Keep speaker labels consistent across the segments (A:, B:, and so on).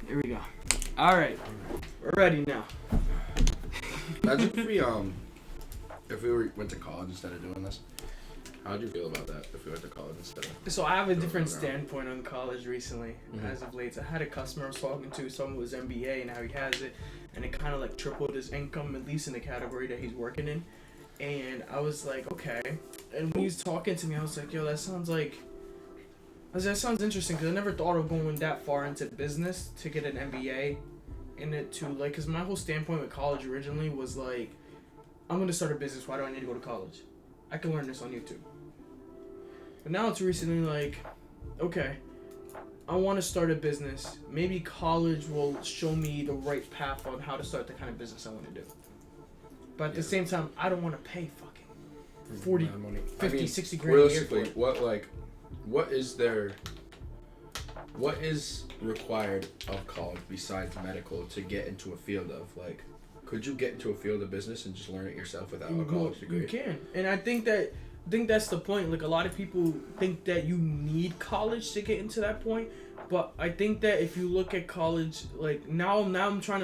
A: Here we go. All right, we're ready now.
B: Imagine if we went to college instead of doing this. How'd you feel about that if we went to college instead of?
A: So I have a different standpoint on college recently, as of late. I had a customer I was talking to, someone was MBA and how he has it, and it kind of like tripled his income, at least in the category that he's working in. And I was like, okay. And when he was talking to me, I was like, yo, that sounds interesting, because I never thought of going that far into business to get an MBA in it too. Like, because my whole standpoint with college originally was like, I'm going to start a business. Why do I need to go to college? I can learn this on YouTube. But now it's recently like, okay, I want to start a business. Maybe college will show me the right path on how to start the kind of business I want to do. But at the same time, I don't want to pay fucking 40, 50, 60 grand a year for it.
B: What is required of college besides medical to get into a field of, like, could you get into a field of business and just learn it yourself without a college degree?
A: You can. And I think that's the point. Like, a lot of people think that you need college to get into that point. But I think that if you look at college, like, now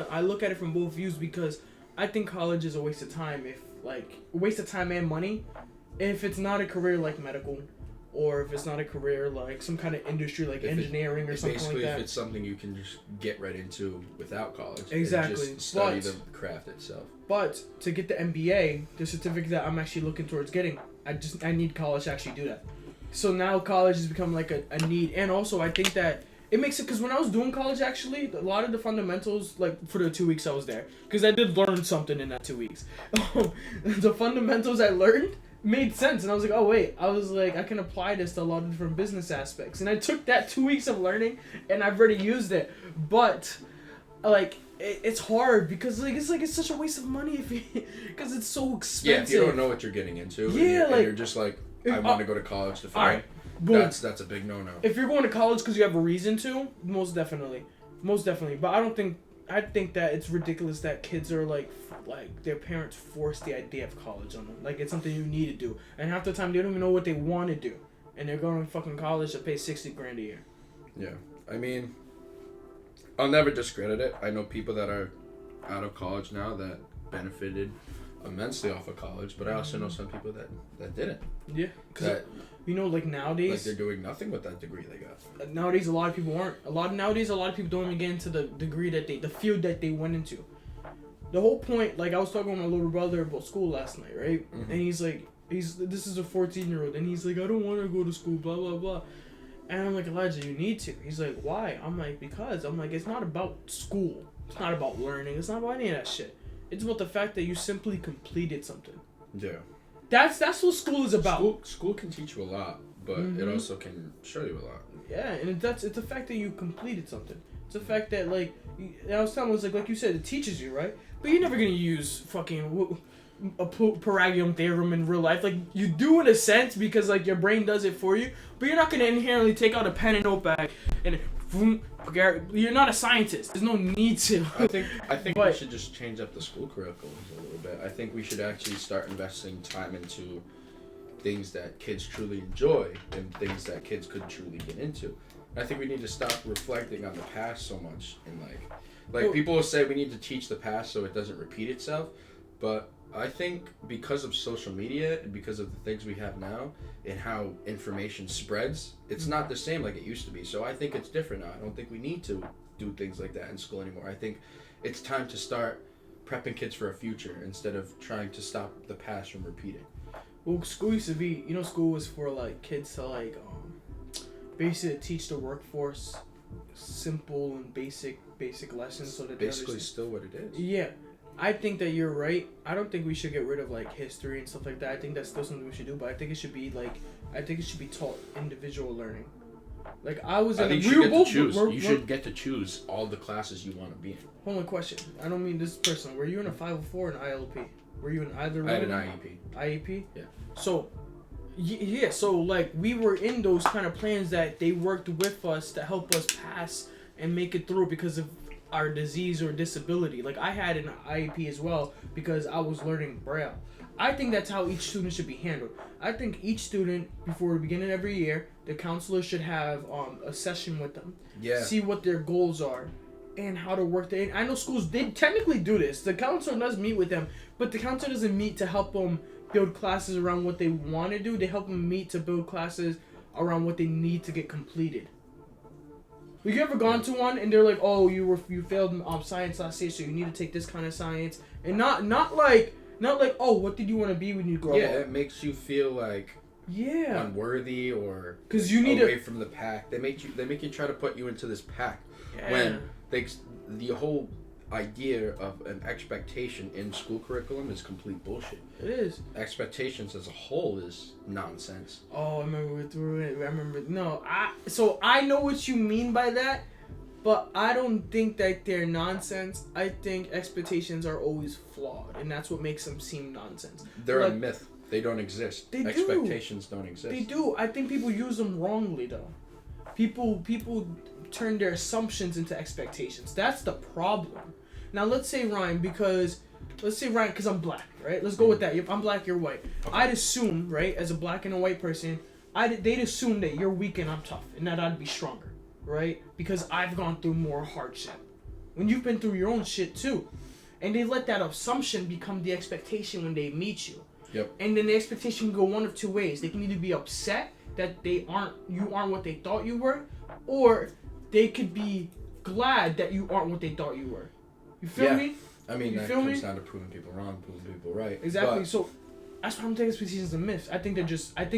A: I look at it from both views, because I think college is a waste of time, a waste of time and money, if it's not a career like medical, or if it's not a career like some kind of industry like engineering or something like that.
B: Basically, if it's something you can just get right into without college.
A: Exactly.
B: And just study the craft itself.
A: But to get the MBA, the certificate that I'm actually looking towards getting, I need college to actually do that. So now college has become like a need. And also I think that it makes it, because when I was doing college, actually, a lot of the fundamentals, like for the 2 weeks I was there, because I did learn something in that 2 weeks. The fundamentals I learned made sense, and I was like, oh wait, I can apply this to a lot of different business aspects. And I took that 2 weeks of learning, and I've already used it. But like, it's hard, because it's such a waste of money because it's so expensive.
B: Yeah, if you don't know what you're getting into, and you're just like, I want to go to college to find. Right. That's a big no-no.
A: If you're going to college because you have a reason to, most definitely. But I think that it's ridiculous that kids are like their parents force the idea of college on them. Like, it's something you need to do, and half the time they don't even know what they want to do, and they're going to fucking college to pay 60 grand a year.
B: Yeah, I mean, I'll never discredit it. I know people that are out of college now that benefited immensely off of college, but I also know some people that didn't.
A: Yeah, because like nowadays,
B: like, they're doing nothing with that degree they got.
A: Nowadays, a lot of people aren't. A lot of people don't even get into the degree the field that they went into. The whole point, like, I was talking with my little brother about school last night, right? Mm-hmm. And he's like, this is a 14-year-old, and he's like, I don't want to go to school, blah blah blah. And I'm like, Elijah, you need to. He's like, why? I'm like, because. I'm like, it's not about school. It's not about learning. It's not about any of that shit. It's about the fact that you simply completed something.
B: Yeah.
A: That's what school is about.
B: School can teach you a lot, but it also can show you a lot.
A: Yeah, and it's the fact that you completed something. It's the fact that, like, I was telling him, like you said, it teaches you, right? But you're never gonna use fucking a Pythagorean theorem in real life. Like, you do in a sense, because like your brain does it for you, but you're not gonna inherently take out a pen and notepad and you're not a scientist. There's no need to.
B: I think we should just change up the school curriculums a little bit. I think we should actually start investing time into things that kids truly enjoy and things that kids could truly get into. I think we need to stop reflecting on the past so much, and like people will say we need to teach the past so it doesn't repeat itself, but I think because of social media and because of the things we have now and how information spreads, it's not the same like it used to be. So I think it's different now. I don't think we need to do things like that in school anymore. I think it's time to start prepping kids for a future instead of trying to stop the past from repeating.
A: Well, school used to be, school was for like kids to like basically teach the workforce simple and basic lessons so that
B: basically still what it is.
A: Yeah. I think that you're right. I don't think we should get rid of like history and stuff like that. I think that's still something we should do, but I think it should be taught individual learning. Like you
B: should get to choose all the classes you want to be in.
A: Hold on, question. I don't mean this personal. Were you in a 504 or an ILP? Were you in either one?
B: I had an IEP.
A: IEP?
B: Yeah.
A: So, yeah. So like we were in those kind of plans that they worked with us to help us pass and make it through because of our disease or disability. Like I had an IEP as well because I was learning Braille. I think that's how each student should be handled. I think each student, before the beginning of every year, the counselor should have a session with them.
B: Yeah.
A: See what their goals are and how to work there. I know schools, they technically do this. The counselor does meet with them, but the counselor doesn't meet to help them build classes around what they want to do. They help them meet to build classes around what they need to get completed. Have you ever gone to one and they're like, oh, you failed science last year, so you need to take this kind of science, and not like, oh, what did you want to be when you grow up?
B: Yeah, it makes you feel like unworthy or
A: because you need
B: away from the pack. They make you try to put you into this pack when the whole idea of an expectation in school curriculum is complete bullshit.
A: It is.
B: Expectations as a whole is nonsense.
A: Oh, I remember. No, I know what you mean by that, but I don't think that they're nonsense. I think expectations are always flawed, and that's what makes them seem nonsense.
B: They're a myth. They don't exist. Expectations don't exist.
A: They do. I think people use them wrongly, though. People turn their assumptions into expectations. That's the problem. Now, let's say Ryan, because I'm black, right? Let's go with that. I'm black, you're white.
B: Okay.
A: I'd assume, right, as a black and a white person, they'd assume that you're weak and I'm tough, and that I'd be stronger, right? Because I've gone through more hardship. When you've been through your own shit too. And they let that assumption become the expectation when they meet you.
B: Yep.
A: And then the expectation can go one of two ways. They can either be upset that you aren't what they thought you were, or they could be glad that you aren't what they thought you were. You feel me?
B: I mean, that comes down to proving people wrong, proving people right.
A: Exactly.
B: But,
A: so that's why I'm taking expectations as myths. I think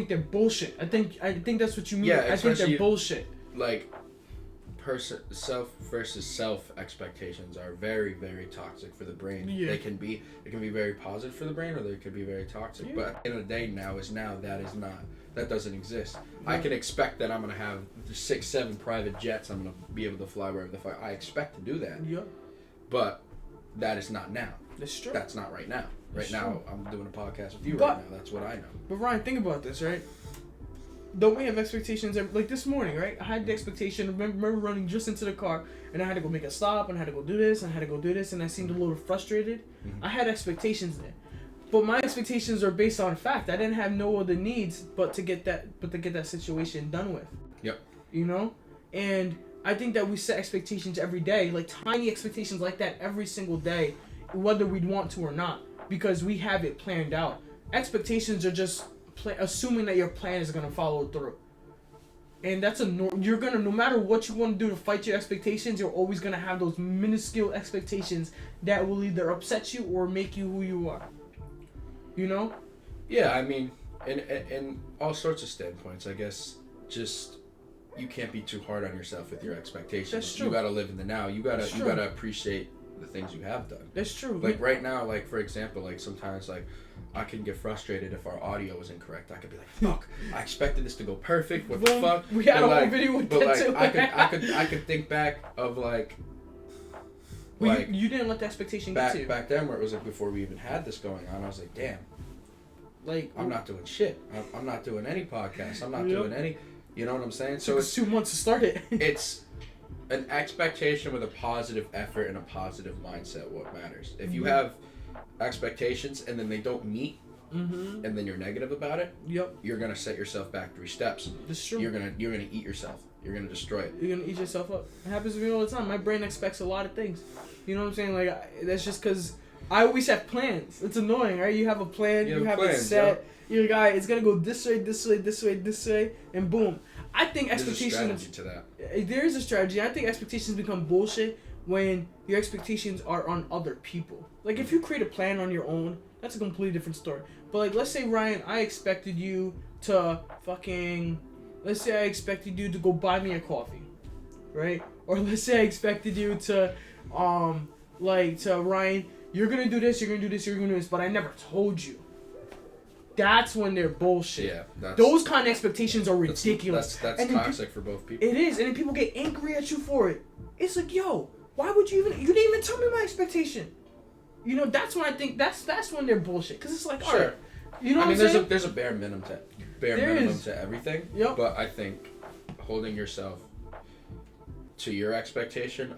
A: they're bullshit. I think that's what you mean.
B: Yeah,
A: I think they're bullshit.
B: Like, self versus self expectations are very, very toxic for the brain.
A: Yeah.
B: They can be very positive for the brain, or they could be very toxic.
A: Yeah.
B: But at the end of the day, that doesn't exist. Yeah. I can expect that I'm gonna have 6-7 private jets. I'm gonna be able to fly wherever the fuck I expect to do that.
A: Yeah.
B: But that is not now.
A: That's true.
B: That's not right now. Right now, I'm doing a podcast with you
A: but,
B: right now. That's what I know.
A: But Ryan, think about this, right? Don't we have expectations? Like this morning, right? I had the expectation. Remember running just into the car, and I had to go make a stop, and I had to go do this, and I had to go do this, and I seemed a little frustrated. Mm-hmm. I had expectations there, but my expectations are based on fact. I didn't have no other needs but to get that situation done with.
B: Yep.
A: You know, and I think that we set expectations every day, like tiny expectations like that every single day, whether we'd want to or not, because we have it planned out. Expectations are just assuming that your plan is gonna follow through, and that's you're gonna, no matter what you want to do to fight your expectations, you're always gonna have those minuscule expectations that will either upset you or make you who you are. You know?
B: Yeah, I mean, in all sorts of standpoints, I guess. Just you can't be too hard on yourself with your expectations.
A: That's true.
B: You gotta live in the now. You gotta appreciate the things you have done.
A: That's true.
B: Like right now, like for example, like sometimes like I can get frustrated if our audio is incorrect. I could be like, "Fuck! I expected this to go perfect. What the fuck?"
A: We had a whole video with that too.
B: I could think back of like.
A: Well, you didn't let the expectation get to you.
B: Back then, where it was like before we even had this going on, I was like, "Damn,
A: like
B: I'm not doing shit. I'm not doing any podcasts. I'm not doing any." You know what I'm saying? So
A: it's 2 months to start it.
B: It's an expectation with a positive effort and a positive mindset. What matters? If you have expectations and then they don't meet, and then you're negative about it, you're gonna set yourself back 3 steps.
A: That's true.
B: You're gonna eat yourself. You're gonna destroy it.
A: You're gonna eat yourself up. It happens to me all the time. My brain expects a lot of things. You know what I'm saying? Like that's just because I always have plans. It's annoying, right? You have a plan. You have plans, it set. You're like, all right, it's gonna go this way, this way, this way, this way, and boom. I think expectations.
B: There's a strategy to that.
A: There is a strategy. I think expectations become bullshit when your expectations are on other people. Like if you create a plan on your own, that's a completely different story. But like, let's say Ryan, I expected you to let's say I expected you to go buy me a coffee, right? Or let's say I expected you to Ryan, you're gonna do this, you're gonna do this, you're gonna do this, but I never told you. That's when they're bullshit. Yeah, those kind of expectations are ridiculous.
B: That's toxic for both people.
A: It is, and then people get angry at you for it. It's like, yo, why would you didn't even tell me my expectation. You know, that's when I think that's when they're bullshit. Cause it's like, all right, you know what I'm saying?
B: There's a bare minimum to everything.
A: Yep.
B: But I think holding yourself to your expectation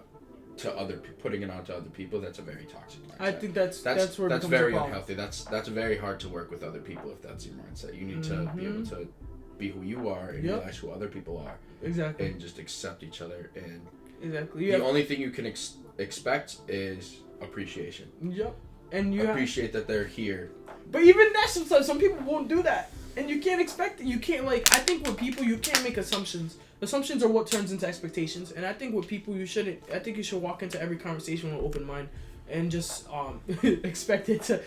B: putting it onto other people, that's a very toxic mindset.
A: I think that's where it becomes
B: very
A: a problem.
B: unhealthy. That's very hard to work with other people if that's your mindset. You need to be able to be who you are and realize who other people are.
A: Exactly.
B: And just accept each other. And
A: exactly.
B: The only thing you can expect is appreciation.
A: Yep. And you
B: appreciate that they're here.
A: But even that, sometimes some people won't do that, and you can't expect it. You can't I think with people you can't make assumptions. Assumptions are what turns into expectations, and I think with people you shouldn't. I think you should walk into every conversation with an open mind and just expect it to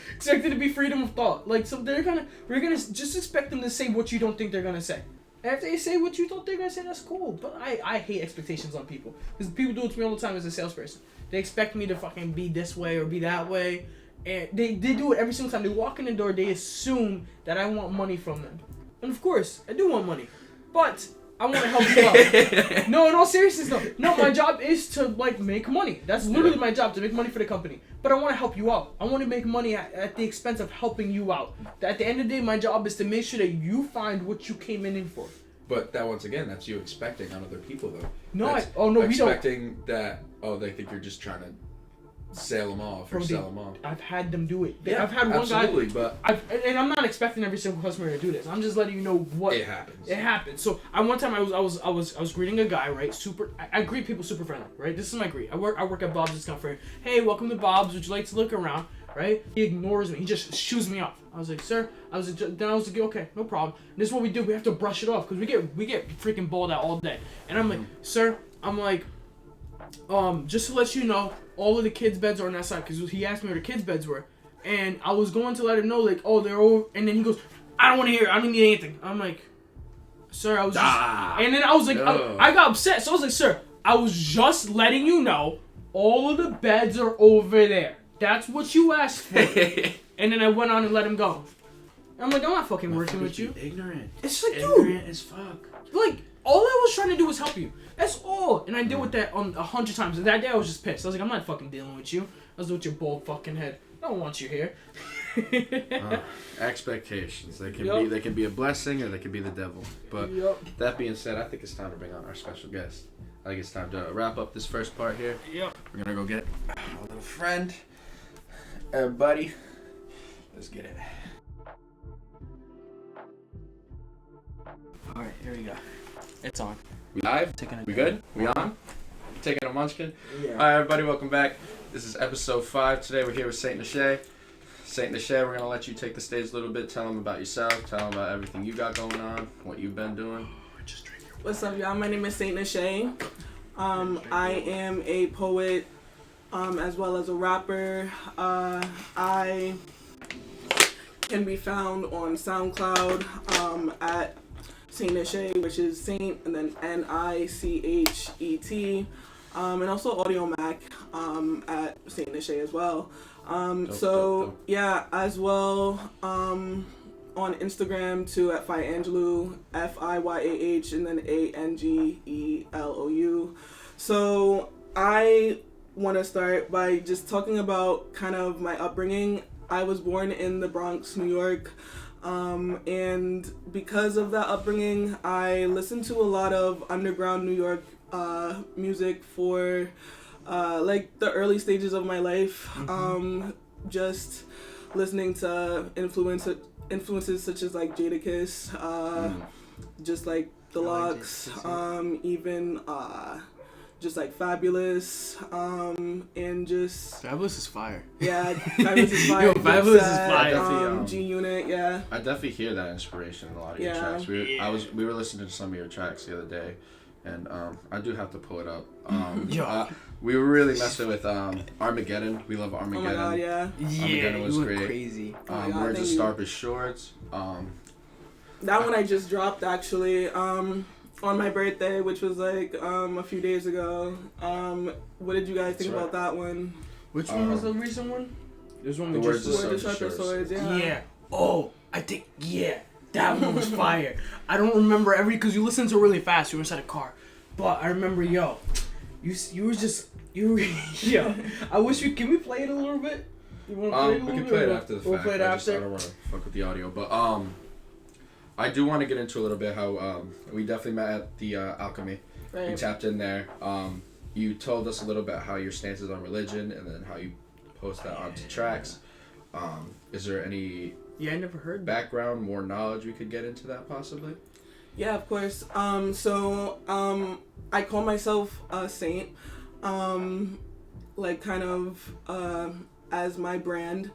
A: be freedom of thought. We're gonna just expect them to say what you don't think they're gonna say. And if they say what you thought they're gonna say, that's cool. But I hate expectations on people, because people do it to me all the time as a salesperson. They expect me to fucking be this way or be that way. And they do it every single time. They walk in the door, they assume that I want money from them. And of course, I do want money. But I want to help you out. No, in all seriousness though. No, my job is to make money. That's literally my job, to make money for the company. But I want to help you out. I want to make money at the expense of helping you out. At the end of the day, my job is to make sure that you find what you came in for.
B: But that, once again, that's you expecting on other people though.
A: No,
B: we don't. Expecting that, they think you're just trying to sell them off or sell them off.
A: I've had them do it.
B: Yeah,
A: I've had one
B: absolutely,
A: guy.
B: But
A: and I'm not expecting every single customer to do this. I'm just letting you know what
B: it happens.
A: It happens. So one time I was greeting a guy, right? I greet people super friendly, right? This is my greet. I work at Bob's Discount Fair. Hey, welcome to Bob's. Would you like to look around? Right? He ignores me. He just shoos me off. I was like, sir. Then I was like, okay, no problem. And this is what we do. We have to brush it off because we get freaking balled out all day. And I'm like, sir. I'm like, just to let you know, all of the kids' beds are on that side, because he asked me where the kids' beds were, and I was going to let him know, they're over, and then he goes, I don't want to hear it, I don't need anything. I'm like, sir, I was just, and then I was like, I got upset, so I was like, sir, I was just letting you know, all of the beds are over there. That's what you asked for. And then I went on and let him go. And I'm like, I'm not fucking working with you.
B: Ignorant.
A: It's like,
B: ignorant as fuck.
A: All I was trying to do was help you. That's all. And I dealt with that 100 times. And that day I was just pissed. I was like, I'm not fucking dealing with you. I was with your bald fucking head. I don't want you here.
B: Expectations. They can be a blessing or they can be the devil. But that being said, I think it's time to bring on our special guest. I think it's time to wrap up this first part here.
A: Yep.
B: We're gonna go get our little friend. Everybody, let's get it.
C: All right, here we go. It's on.
B: We live? We good? We on? Taking a munchkin? Yeah. Alright, everybody, welcome back. This is episode 5. Today we're here with Saint Nichét. Saint Nichét, we're going to let you take the stage a little bit. Tell them about yourself. Tell them about everything you got going on, what you've been doing.
D: What's up, y'all? My name is Saint Nichét. I am a poet as well as a rapper. I can be found on Soundcloud at Saint Nichét, which is Saint and then Nichet, and also Audio Mac at Saint Nichét as well. Dope. Yeah, as well on Instagram too at Fiyangelou, FIYAH and then ANGELOU. So I want to start by just talking about kind of my upbringing. I was born in the Bronx, New York. And because of that upbringing, I listened to a lot of underground New York music for the early stages of my life. Just listening to influences such as Jadakiss, just the Locks, even just Fabulous, and just
C: Fabulous is fire.
D: Yeah, Fabulous is fire.
C: Yo, Fabulous is fire.
D: G-Unit, yeah.
B: I definitely hear that inspiration in a lot of your tracks. We were listening to some of your tracks the other day, and I do have to pull it up. We were really messing with Armageddon. We love Armageddon.
D: Oh my god, yeah.
B: Armageddon was great.
C: Crazy.
B: Words of Starfish Shorts.
D: That one I just dropped actually. On my birthday, which was a few days ago. What did you guys think about that one?
A: Which one was the recent one? There's one
B: the
A: with
B: Words of
D: Starfish Shorts, yeah.
A: Yeah. Oh, that one was fire. I don't remember because you listened to it really fast. You were inside a car, but I remember, yo, I wish can we play it a little bit? You want to play it a little bit?
B: We can play it after the fact.
A: We'll play it after.
B: I don't want to fuck with the audio, but I do want to get into a little bit how we definitely met at the Alchemy.
D: Right.
B: We tapped in there. you told us a little bit how your stance is on religion and then how you post that onto tracks. Is there any
A: I never heard that.
B: background, more knowledge we could get into that possibly?
D: Yeah, of course. I call myself a saint, like kind of as my brand,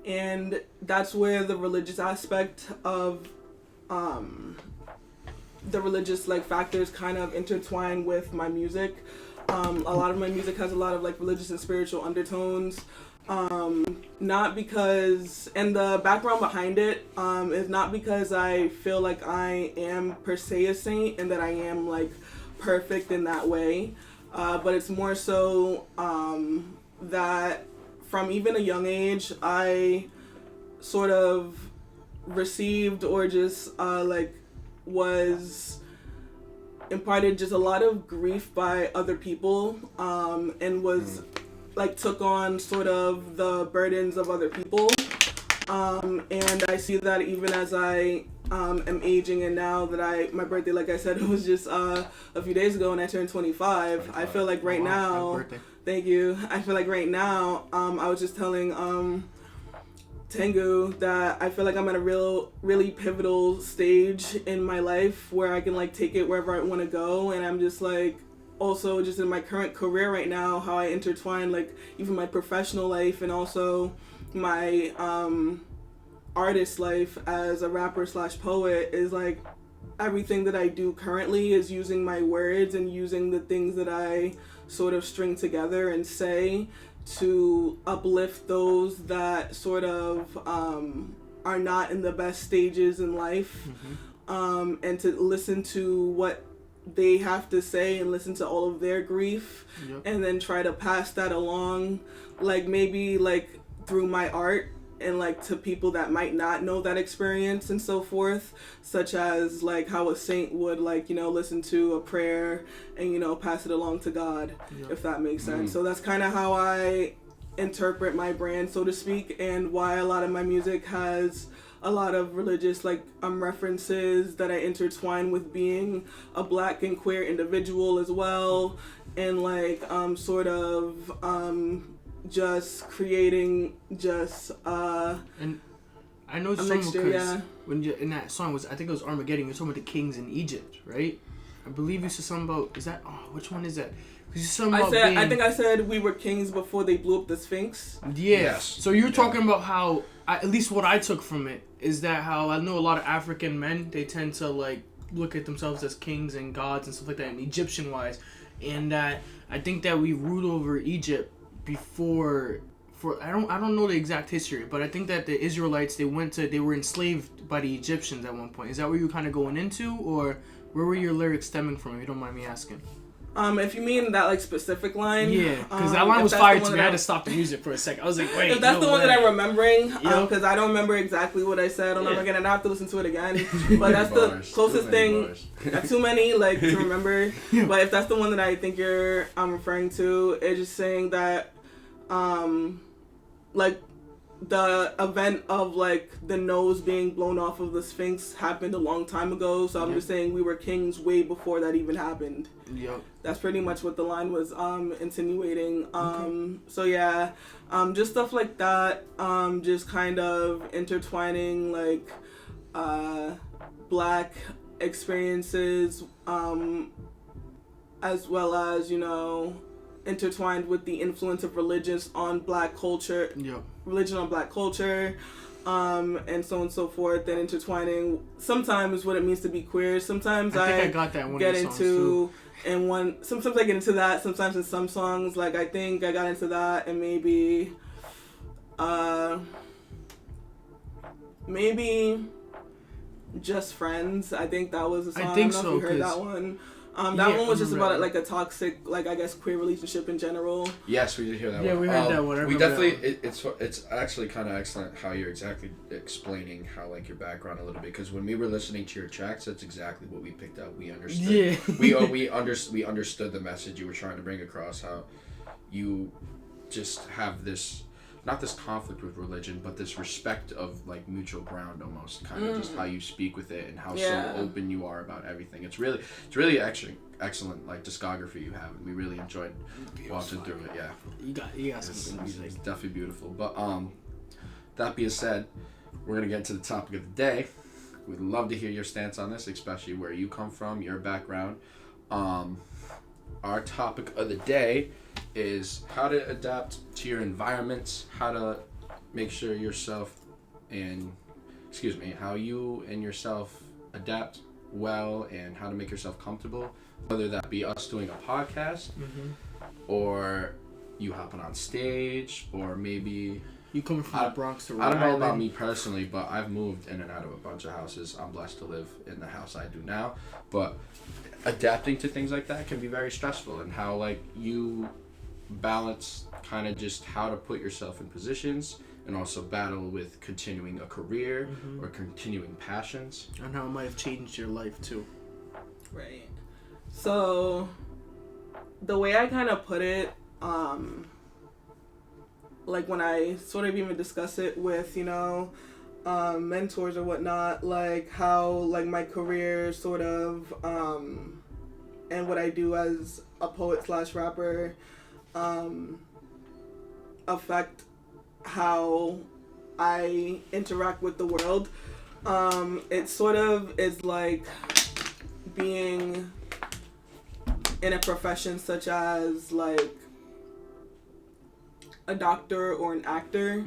D: and that's where the religious aspect of the religious like factors kind of intertwine with my music. A lot of my music has a lot of like religious and spiritual undertones. Not because, and the background behind it is not because I feel like I am per se a saint and that I am like perfect in that way, but it's more so that from even a young age I sort of received or just like was imparted just a lot of grief by other people, and was like took on sort of the burdens of other people, and I see that even as I am aging, and now that my birthday, like I said, it was just a few days ago and I turned 25. I feel like right now, thank you, I feel like right now, I was just telling Tengu that I feel like I'm at a really pivotal stage in my life where I can like take it wherever I want to go, and I'm just like also just in my current career right now, how I intertwine like even my professional life and also my artist life as a rapper / poet is like everything that I do currently is using my words and using the things that I sort of string together and say to uplift those that sort of are not in the best stages in life, and to listen to what they have to say and listen to all of their grief, and then try to pass that along, like maybe like through my art and like to people that might not know that experience and so forth, such as like how a saint would like, you know, listen to a prayer and, you know, pass it along to God, if that makes sense. So that's kind of how I interpret my brand, so to speak, and why a lot of my music has a lot of religious like references that I intertwine with being a Black and queer individual as well, and like sort of just creating just
A: and I know some because when you in that song was, I think it was Armageddon, you're talking about the kings in Egypt, right? I believe you said something about, is that, which one is that?
D: I think I said we were kings before they blew up the Sphinx.
A: Yeah. Yes. So you're talking about how, at least what I took from it, is that how I know a lot of African men, they tend to like look at themselves as kings and gods and stuff like that, and Egyptian wise, and that I think that we ruled over Egypt before, I don't know the exact history, but I think that the Israelites, they were enslaved by the Egyptians at one point. Is that what you were kind of going into, or where were your lyrics stemming from, if you don't mind me asking?
D: If you mean that like specific line,
A: yeah, because that line was fired to me. I had to stop the music for a second. I was like, wait,
D: if that's the one that I'm remembering, because I don't remember exactly what I said on Armageddon, and I have to listen to it again. But that's the closest thing. Too many like to remember. But if that's the one that I think you're referring to, it's just saying that, like, the event of like the nose being blown off of the Sphinx happened a long time ago, so I'm just saying we were kings way before that even happened. That's pretty much what the line was insinuating. So yeah, just stuff like that, just kind of intertwining like Black experiences, as well as, you know, intertwined with the influence of religion on Black culture, and so on and so forth, and intertwining sometimes what it means to be queer. Sometimes I got that one get into in one. Sometimes I get into that. Sometimes in some songs, like I think I got into that, and maybe Just Friends. I think that was a song. I don't know if you heard that one. That one was just about like a toxic, like I guess queer relationship in general.
B: Yes, we did hear that one.
A: Yeah, we heard that one.
B: We definitely, it's actually kind of excellent how you're exactly explaining how like your background a little bit, because when we were listening to your tracks, that's exactly what we picked up. We understood. Yeah. we understood the message you were trying to bring across. How you just have this not this conflict with religion, but this respect of like mutual ground almost, kind of just how you speak with it and how so open you are about everything. It's really excellent like discography you have, and we really enjoyed watching through it. Yeah,
C: You got some good music.
B: It's definitely beautiful. But that being said, we're gonna get to the topic of the day. We'd love to hear your stance on this, especially where you come from, your background. Our topic of the day is how to adapt to your environments, how to make sure how you and yourself adapt well, and how to make yourself comfortable, whether that be us doing a podcast, or you hopping on stage, or maybe
C: you coming from the Bronx to Rhode
B: I don't know
C: Island.
B: about me personally, but I've moved in and out of a bunch of houses. I'm blessed to live in the house I do now, but adapting to things like that can be very stressful, and how like you balance kind of just how to put yourself in positions and also battle with continuing a career or continuing passions.
C: And how it might have changed your life too.
D: Right. So, the way I kind of put it, like when I sort of even discuss it with, mentors or whatnot, like how like my career sort of, and what I do as a poet/rapper, affect how I interact with the world. It sort of is like being in a profession such as like a doctor or an actor,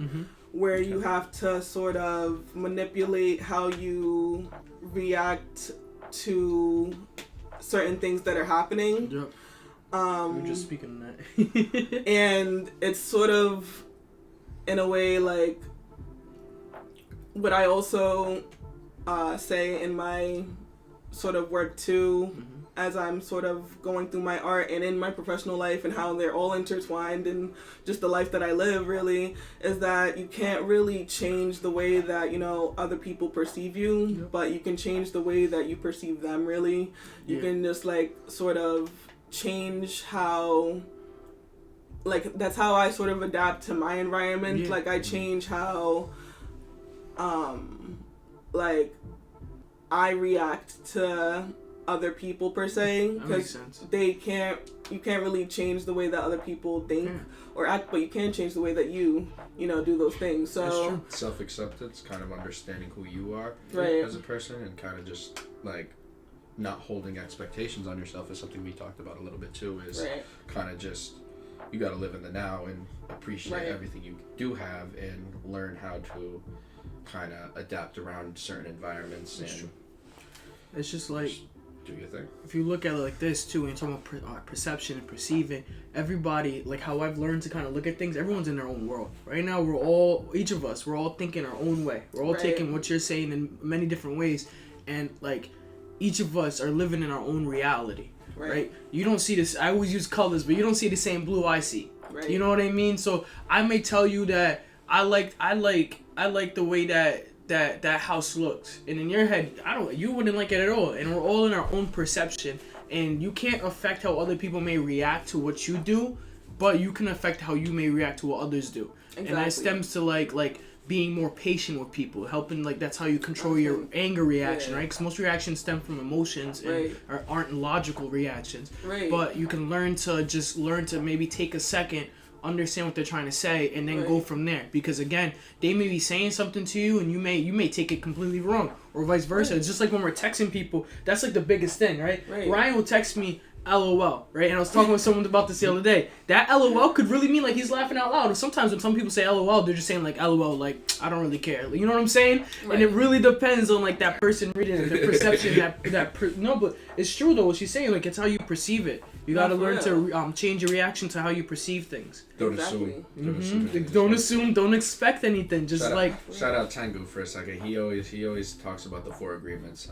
D: where you have to sort of manipulate how you react to certain things that are happening.
C: Yep. We're just speaking on that.
D: And it's sort of, in a way, like what I also say in my sort of work too, as I'm sort of going through my art and in my professional life, and how they're all intertwined in just the life that I live, really, is that you can't really change the way that, other people perceive you, but you can change the way that you perceive them, really. You can just, like, sort of change how, like, that's how I sort of adapt to my environment.
C: Yeah.
D: Like, I change how, like, I react to other people per se, because you can't really change the way that other people think or act, but you can change the way that you do those things. So
B: Self-acceptance, kind of understanding who you are as a person, and kind of just like not holding expectations on yourself is something we talked about a little bit too, is kind of just, you got to live in the now and appreciate everything you do have, and learn how to kind of adapt around certain environments.
C: It's just like,
B: do your thing.
C: If you look at it like this too, and you're talking about perception and perceiving, everybody, like how I've learned to kind of look at things, everyone's in their own world. Right now, we're all thinking our own way. We're all taking what you're saying in many different ways, and like each of us are living in our own reality. Right? You don't see this. I always use colors, but you don't see the same blue I see. Right. You know what I mean? So I may tell you that I like the way that house looks, and in your head, you wouldn't like it at all. And we're all in our own perception, and you can't affect how other people may react to what you do, but you can affect how you may react to what others do. Exactly. And that stems to like being more patient with people, helping, like, that's how you control your anger reaction, right? Because most reactions stem from emotions and aren't logical reactions. Right. But you can learn to maybe take a second, understand what they're trying to say, and then go from there. Because again, they may be saying something to you, and you may take it completely wrong, or vice versa. It's just like when we're texting people. That's like the biggest thing, right? Ryan will text me LOL, right? And I was talking with someone about this the other day. That LOL could really mean like he's laughing out loud. Or sometimes when some people say LOL, they're just saying like LOL, like I don't really care. You know what I'm saying? Right. And it really depends on like that person reading it, the perception no, but it's true though what she's saying. Like it's how you perceive it. You gotta learn to change your reaction to how you perceive things.
B: Don't assume.
C: Don't assume. Don't expect anything. Just
B: shout out Tango for a second. He always talks about the 4 agreements.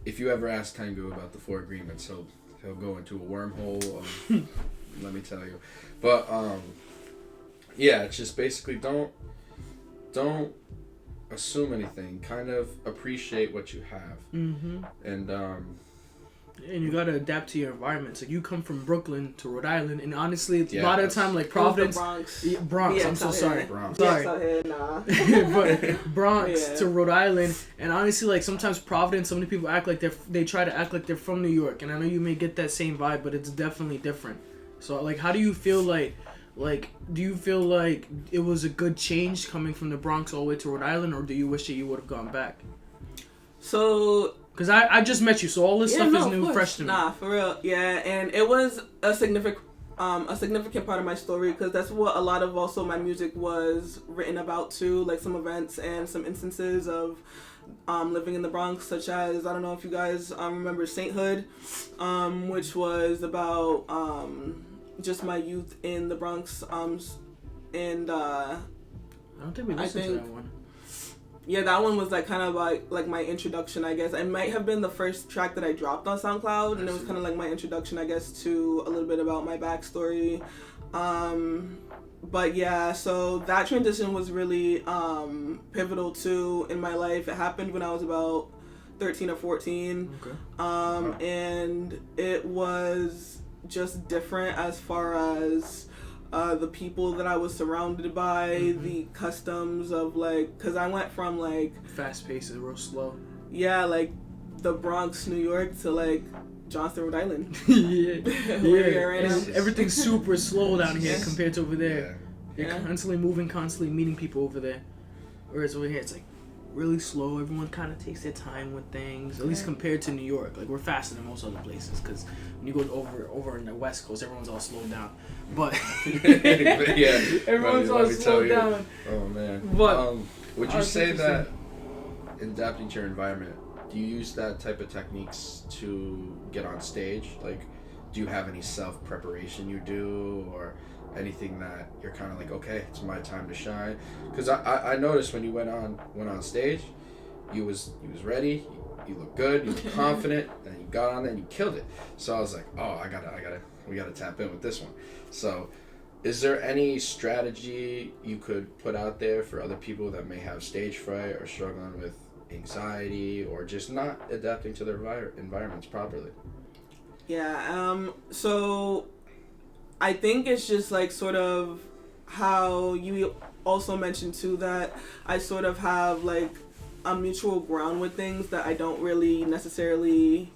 B: If you ever ask Tango about the 4 agreements, he'll go into a wormhole of, let me tell you. But yeah, it's just basically don't assume anything. Kind of appreciate what you have. And
C: And you gotta adapt to your environment. So you come from Brooklyn to Rhode Island, and honestly,
B: Yeah,
C: a lot of the time, like Providence, Bronx.
D: Yeah,
C: I'm so
D: out
C: sorry.
D: here.
B: Bronx.
C: Sorry.
D: Yes, out here, nah.
C: But Bronx
D: Yeah.
C: to Rhode Island, and honestly, like sometimes Providence, so many people act like they try to act like they're from New York, and I know you may get that same vibe, but it's definitely different. So like, how do you feel like do you feel like it was a good change coming from the Bronx all the way to Rhode Island, or do you wish that you would have gone back?
D: So
C: Because I just met you, so all this stuff is
D: of
C: new,
D: course.
C: fresh to me.
D: Nah, for real. Yeah, and it was a significant part of my story because that's what a lot of also my music was written about too, like some events and some instances of living in the Bronx, such as, I don't know if you guys remember Sainthood, which was about just my youth in the Bronx, and
C: I don't think we listened to that one.
D: yeah, that one was like kind of like my introduction, I guess. It might have been the first track that I dropped on SoundCloud, and it was kind of like my introduction, I guess, to a little bit about my backstory. But yeah, so that transition was really pivotal too in my life. It happened when I was about 13 or 14.
C: Okay.
D: And it was just different as far as the people that I was surrounded by, the customs of like, because I went from like
C: Fast paced and real slow.
D: yeah, like the Bronx, New York to like Johnston, Rhode Island.
C: Yeah.
D: Where you're right now.
C: Everything's super slow down here
D: Yeah.
C: compared to over there.
B: Yeah.
C: You're
D: Yeah.
C: constantly moving, constantly meeting people over there. Whereas over here, it's like really slow. Everyone kind of takes their time with things, at least compared to New York. Like we're faster than most other places because when you go over in the West Coast, everyone's all slowed down. But
B: Yeah.
C: everyone's all
B: Let me tell
C: slowed
B: you.
C: down.
B: Oh man.
C: But
B: would you
C: that's
B: say that
C: interesting.
B: adapting to your environment, do you use that type of techniques to get on stage? Like, do you have any self preparation you do, or anything that you're kind of like, okay, it's my time to shine? Because I noticed when you went on stage, you was ready, you looked good, you looked confident, and you got on there and you killed it. So I was like, oh, we gotta tap in with this one. So is there any strategy you could put out there for other people that may have stage fright or struggling with anxiety or just not adapting to their environments properly?
D: Yeah, so I think it's just like sort of how you also mentioned too, that I sort of have like a mutual ground with things that I don't really necessarily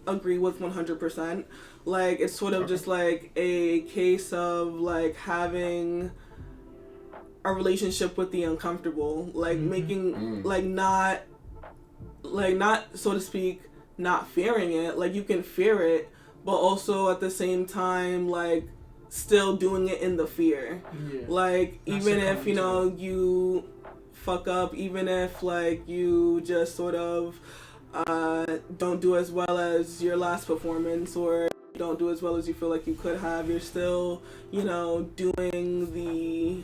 D: agree with 100%. Like it's sort of just like a case of like having a relationship with the uncomfortable, like making like not so to speak, not fearing it. Like you can fear it, but also at the same time like still doing it in the fear.
C: Yeah.
D: Like
C: Not
D: even if
C: succumbing
D: you know
C: to it.
D: you fuck up, even if like you just sort of don't do as well as your last performance, or don't do as well as you feel like you could have, you're still, you know, doing the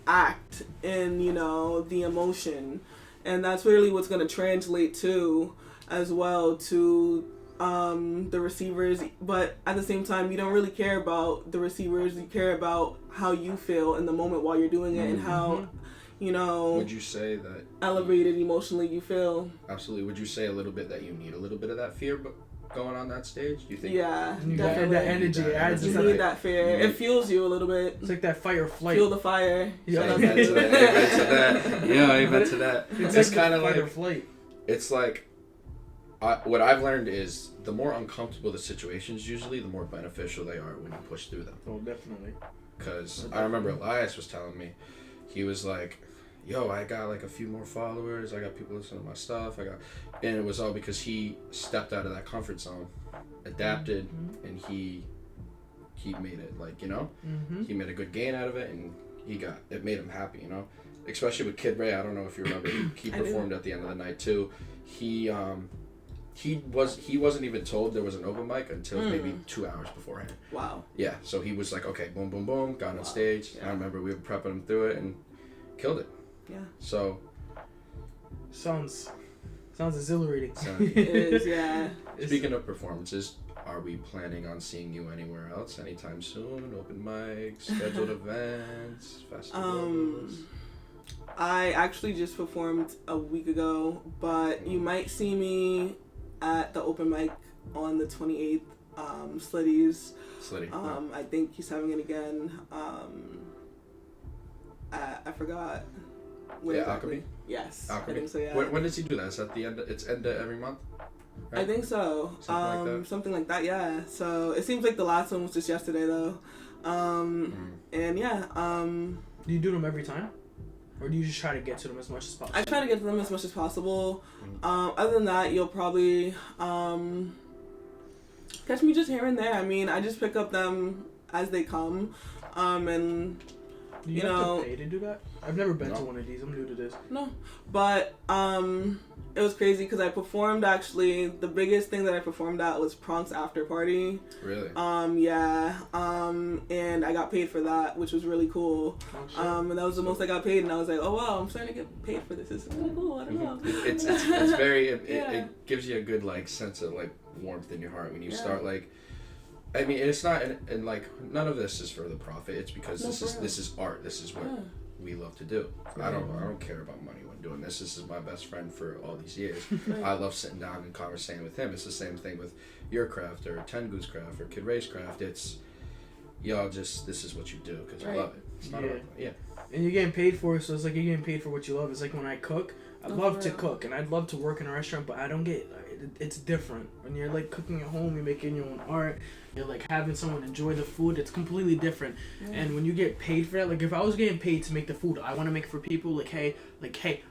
D: act and, you know, the emotion. And that's really what's going to translate to as well to the receivers. But at the same time, you don't really care about the receivers. You care about how you feel in the moment while you're doing it and how, you know,
B: Would you say that
D: elevated emotionally you feel.
B: absolutely? Would you say a little bit that you need a little bit of that fear, but going on that stage? Do you think?
D: Yeah,
C: You got
D: definitely.
C: that energy. It adds
D: You
C: to
D: need
C: that.
D: that fear. It fuels you a little bit.
C: It's like that fight or flight.
D: Fuel the fire.
C: Yeah.
D: Shout out
B: Amen to that. Amen to that. Yeah, amen to that.
C: It's
B: It's
C: like
B: kind of
C: fight or
B: like,
C: flight.
B: it's like, what I've learned is the more uncomfortable the situations, usually the more beneficial they are when you push through them.
C: Oh, definitely.
B: Because I remember Elias was telling me, he was like, yo, I got like a few more followers, I got people listening to my stuff, and it was all because he stepped out of that comfort zone, adapted, and he made it, like, you know, he made a good gain out of it, and it made him happy, you know, especially with Kid Ray. I don't know if you remember, he performed at the end of the night too. He wasn't even told there was an open mic until maybe 2 hours beforehand.
D: Wow.
B: Yeah, so he was like, okay, boom, boom, boom, got on stage.
D: Yeah.
B: I remember we were prepping him through it and killed it.
D: Yeah.
B: So,
C: Sounds exhilarating.
D: It is, yeah.
B: speaking of performances, are we planning on seeing you anywhere else anytime soon? Open mics, scheduled events, festivals?
D: I actually just performed a week ago, but you might see me at the open mic on the 28th. Slitty's.
B: Slitty.
D: I think he's having it again. I forgot. What exactly?
B: Alchemy?
D: Yes.
B: Alchemy.
D: I think so, yeah.
B: When does he do that? Is that the end? It's end of every month? Right?
D: I think so. Something like that, yeah. So it seems like the last one was just yesterday, though. And yeah.
A: Do you do them every time? Or do you just try to get to them as much as possible?
D: I try to get to them as much as possible. Other than that, you'll probably catch me just here and there. I mean, I just pick up them as they come. And
A: do you have to pay to do that? I've never been to one of these. I'm new to this.
D: No. But it was crazy because I performed, actually, the biggest thing that I performed at was Pronk's after party.
B: Really?
D: Yeah. And I got paid for that, which was really cool. And that was the most I got paid, and I was like, oh wow, I'm starting to get paid for this. It's really cool. I don't know.
B: It's very it gives you a good like sense of like warmth in your heart when you start like. I mean, it's not, and like none of this is for the profit. It's because this is art. This is what we love to do. I don't care about money when doing this. This is my best friend for all these years. I love sitting down and conversating with him. It's the same thing with your craft or Tengu's craft or Kid Ray's craft. It's y'all just this is what you do because you love it. It's not about
A: And you're getting paid for it, so it's like you're getting paid for what you love. It's like when I cook, I love to cook, and I'd love to work in a restaurant, but I don't get. It's different when you're like cooking at home. You're making your own art. You're like having someone enjoy the food. It's completely different. And when you get paid for that, like if I was getting paid to make the food, I want to make it for people. Like hey,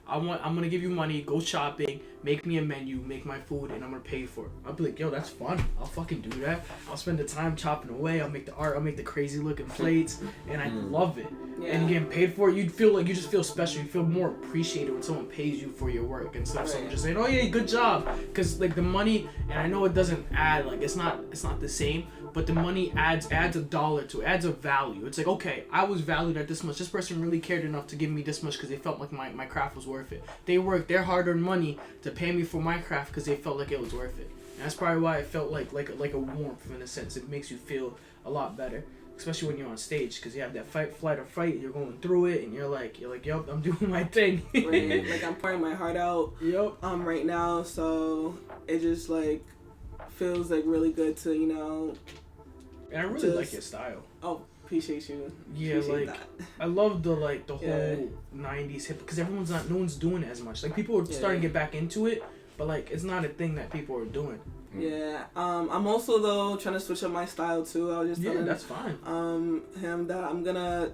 A: I'm gonna give you money. Go shopping. Make me a menu. Make my food, and I'm gonna pay for it. I'll be like, yo, that's fun. I'll fucking do that. I'll spend the time chopping away. I'll make the art. I'll make the crazy looking plates, and I love it. And getting paid for it, you just feel special. You feel more appreciated when someone pays you for your work instead of someone just saying, "Oh yeah, good job." Because like the money, and I know it doesn't add like it's not the same, but the money adds a dollar to it, adds a value. It's like, okay, I was valued at this much. This person really cared enough to give me this much because they felt like my craft was worth it. They worked their hard-earned money to pay me for my craft because they felt like it was worth it. And that's probably why it felt like a warmth in a sense. It makes you feel a lot better. Especially when you're on stage, because you have that flight or fight, you're going through it, and you're like, yup, I'm doing my thing.
D: Right. Like I'm pouring my heart out.
A: Yep.
D: Right now, so it just like feels like really good to
A: And I really like your style.
D: Oh, appreciate you.
A: Yeah,
D: appreciate
A: like
D: that.
A: I love the whole '90s hip, because no one's doing it as much. Like people are starting to get back into it, but like it's not a thing that people are doing.
D: Yeah. I'm also though trying to switch up my style too. I was just telling
A: that's fine.
D: Him that I'm gonna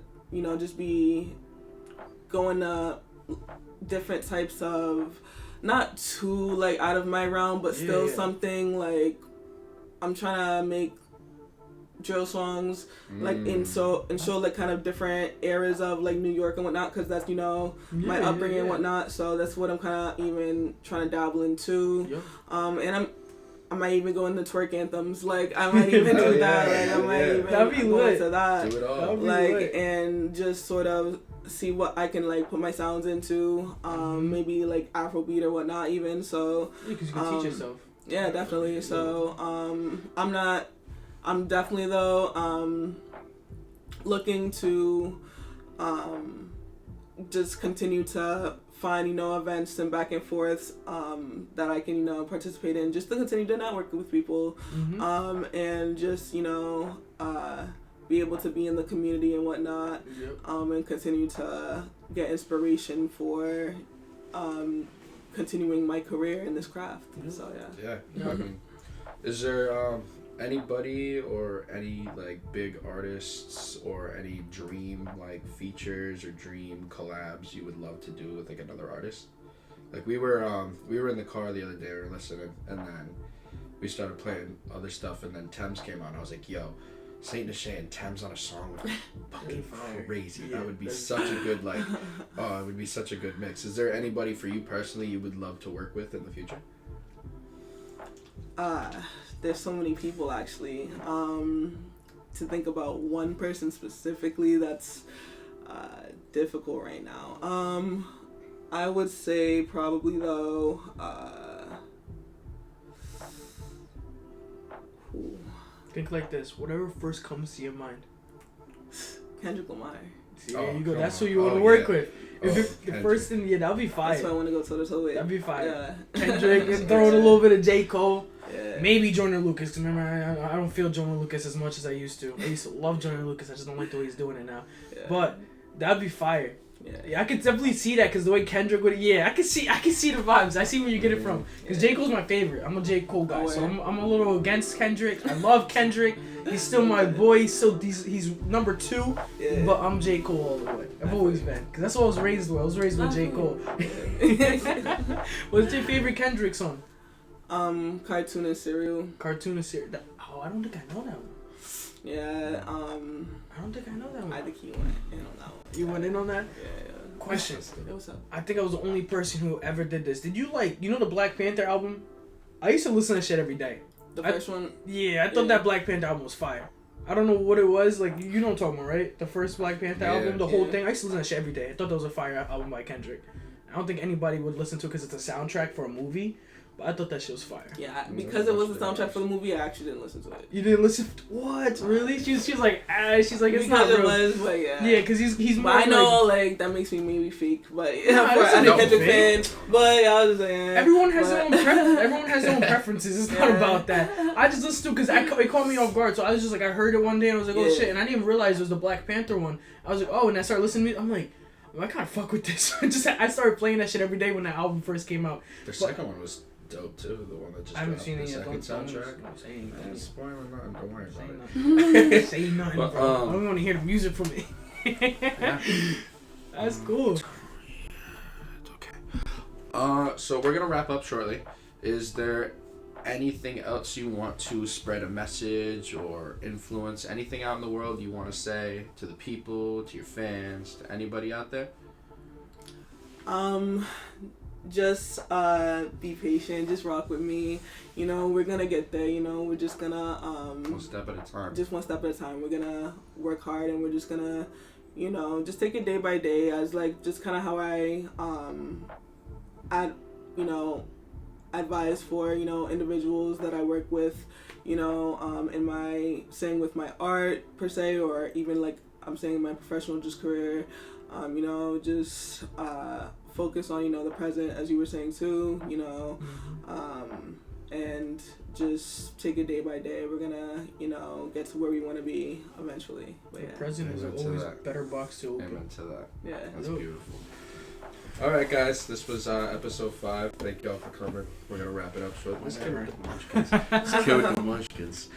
D: just be going to different types of, not too like out of my realm, but still something like I'm trying to make drill songs like in show like kind of different eras of like New York and whatnot, because that's my upbringing and whatnot. So that's what I'm kind of even trying to dabble into. And I might even go into twerk anthems. Like I might even do that. Like I might even go into that.
B: Do it all.
D: Like and just sort of see what I can like put my sounds into. Maybe like Afrobeat or whatnot even. So
A: because you can teach yourself.
D: Yeah, definitely. So I'm definitely though looking to just continue to find events and back and forths that I can participate in, just to continue to network with people and just be able to be in the community and whatnot. And continue to get inspiration for continuing my career in this craft. So
B: I mean, is there anybody or any like big artists or any dream like features or dream collabs you would love to do with like another artist? Like we were in the car the other day, we were listening, and then we started playing other stuff, and then Thames came on. I was like, yo, Saint Nichét and Thames on a song would be fucking crazy. That would be such a good it would be such a good mix. Is there anybody for you personally you would love to work with in the future?
D: There's so many people actually. To think about one person specifically, that's difficult right now. I would say probably though.
A: Think like this. Whatever first comes to your mind.
D: Kendrick Lamar.
A: See, there you go. That's who you want to work with. The first thing, yeah, that'd be fire.
D: That's why I want to go toe to toe with.
A: That'd be fire.
D: Yeah.
A: Kendrick and throwing a little bit of J. Cole.
D: Yeah.
A: Maybe Joyner Lucas, because remember, I don't feel Joyner Lucas as much as I used to. I used to love Joyner Lucas, I just don't like the way he's doing it now.
D: Yeah.
A: But that'd be fire.
D: Yeah.
A: I could definitely see that because the way Kendrick would, I can see the vibes. I see where you get it from. Because J. Cole's my favorite. I'm a J. Cole guy, so I'm a little against Kendrick. I love Kendrick. He's still my boy. He's number 2, but I'm J. Cole all the way. I've always been, because that's what I was raised with. I was raised with J. Cole. What's your favorite Kendrick song?
D: Cartoon and Cereal.
A: Cartoon and Cereal. I don't think I know that one.
D: Yeah.
A: I don't think I know that one.
D: I think he went in on that one.
A: You went in on that?
D: Yeah.
A: Question.
D: Hey, what's up?
A: I think I was the only person who ever did this. Did you the Black Panther album? I used to listen to that shit every day.
D: The first one?
A: Yeah, I thought that Black Panther album was fire. I don't know what it was. Like, you know what I'm talking about, right? The first Black Panther album, the whole thing. I used to listen to that shit every day. I thought that was a fire album by Kendrick. I don't think anybody would listen to it because it's a soundtrack for a movie. But I thought that shit was fire.
D: Yeah, because it was the soundtrack for the movie, I actually didn't listen to it.
A: You didn't listen? What? Really? She's like, she's like, it's
D: because
A: not real.
D: It was, but yeah.
A: Yeah, because he's more.
D: But I know, like, that makes me maybe fake, but yeah,
A: Nah,
D: I'm a Kendrick
A: fake.
D: fan. But yeah, I was just like,
A: everyone has their own everyone has their own preferences. It's not about that. I just listened to it because it caught me off guard. So I was just like, I heard it one day and I was like, oh shit, and I didn't even realize it was the Black Panther one. I was like, oh, and I started listening to it. I'm like, I kind of fuck with this. I started playing that shit every day when that album first came out.
B: The second one was dope too. The one that just
A: I haven't
B: dropped,
A: seen
B: the
A: it yet.
B: second soundtrack.
A: Don't say anything.
B: Spoiling nothing. Don't worry about it.
A: Say nothing,
B: But,
A: bro. I don't want to hear the music from it.
B: Yeah.
A: That's cool.
B: It's okay. So we're gonna wrap up shortly. Is there anything else you want to spread a message or influence? Anything out in the world you want to say to the people, to your fans, to anybody out there?
D: Just be patient. Just rock with me. You know, we're gonna get there. You know, we're just gonna
B: one step at a time.
D: Just one step at a time. We're gonna work hard, and we're just gonna, you know, just take it day by day. As like just kind of how I advise for individuals that I work with. You know, in my saying with my art per se, or even like I'm saying in my professional just career. You know, just focus on, the present, as you were saying too, and just take it day by day. We're gonna, get to where we want to be eventually. But
A: the present is always a better box to open.
B: Amen to that.
D: Yeah.
B: That's beautiful. All right, guys, this was episode 5. Thank y'all for coming. We're gonna wrap it up shortly. Let's kill with the munchkins. Let's kill with the munchkins.